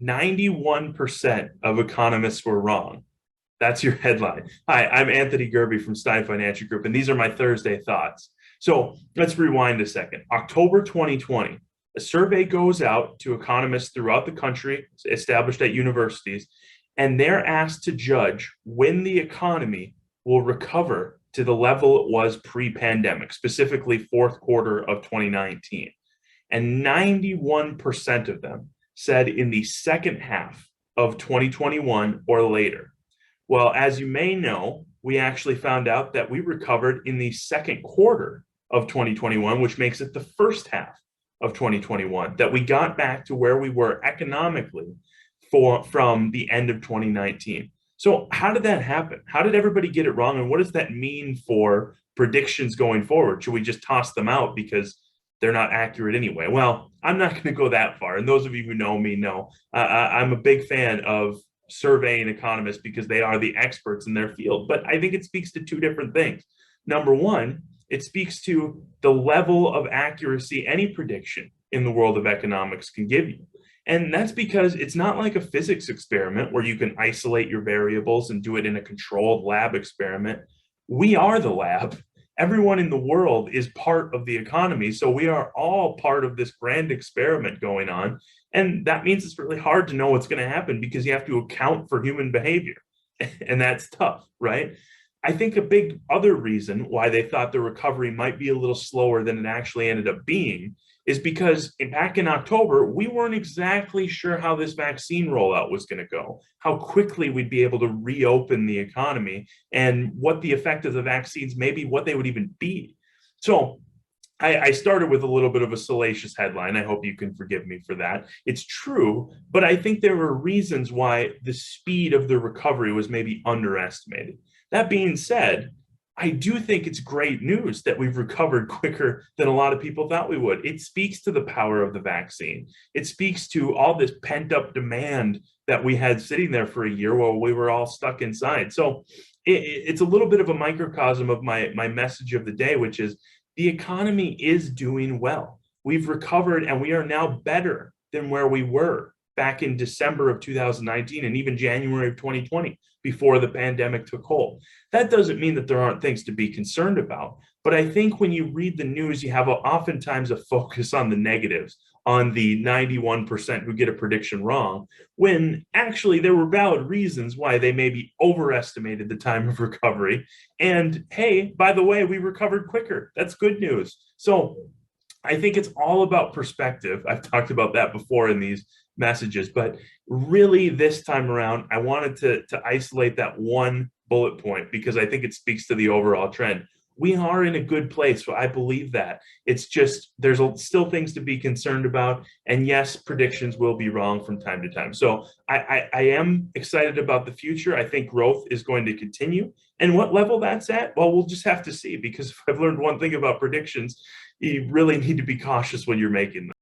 91% of economists were wrong. That's your headline. Hi, I'm Anthony Gerby from Stein Financial Group, and these are my Thursday thoughts. So let's rewind a second. October 2020, a survey goes out to economists throughout the country, established at universities, and they're asked to judge when the economy will recover to the level it was pre-pandemic, specifically fourth quarter of 2019. And 91% of them said in the second half of 2021 or later. Well, as you may know, we actually found out that we recovered in the second quarter of 2021, which makes it the first half of 2021, that we got back to where we were economically from the end of 2019. So how did that happen? How did everybody get it wrong? And what does that mean for predictions going forward? Should we just toss them out because they're not accurate anyway? Well, I'm not going to go that far. And those of you who know me know I'm a big fan of surveying economists because they are the experts in their field. But I think it speaks to two different things. Number one, it speaks to the level of accuracy any prediction in the world of economics can give you. And that's because it's not like a physics experiment where you can isolate your variables and do it in a controlled lab experiment. We are the lab. Everyone in the world is part of the economy. So we are all part of this grand experiment going on. And that means it's really hard to know what's going to happen because you have to account for human behavior. And that's tough, right? I think a big other reason why they thought the recovery might be a little slower than it actually ended up being is because back in October, we weren't exactly sure how this vaccine rollout was going to go, how quickly we'd be able to reopen the economy, and what the effect of the vaccines, maybe what they would even be. So I started with a little bit of a salacious headline. I hope you can forgive me for that. It's true, but I think there were reasons why the speed of the recovery was maybe underestimated. That being said, I do think it's great news that we've recovered quicker than a lot of people thought we would. It speaks to the power of the vaccine. It speaks to all this pent up demand that we had sitting there for a year while we were all stuck inside. So it's a little bit of a microcosm of my message of the day, which is the economy is doing well. We've recovered and we are now better than where we were back in December of 2019 and even January of 2020 before the pandemic took hold. That doesn't mean that there aren't things to be concerned about, but I think when you read the news, you have oftentimes a focus on the negatives, on the 91% who get a prediction wrong, when actually there were valid reasons why they maybe overestimated the time of recovery. And hey, by the way, we recovered quicker. That's good news. So I think it's all about perspective. I've talked about that before in these messages, but really this time around, I wanted to isolate that one bullet point because I think it speaks to the overall trend. We are in a good place. So I believe that. It's just there's still things to be concerned about. And yes, predictions will be wrong from time to time. So I am excited about the future. I think growth is going to continue. And what level that's at? Well, we'll just have to see, because if I've learned one thing about predictions, you really need to be cautious when you're making them.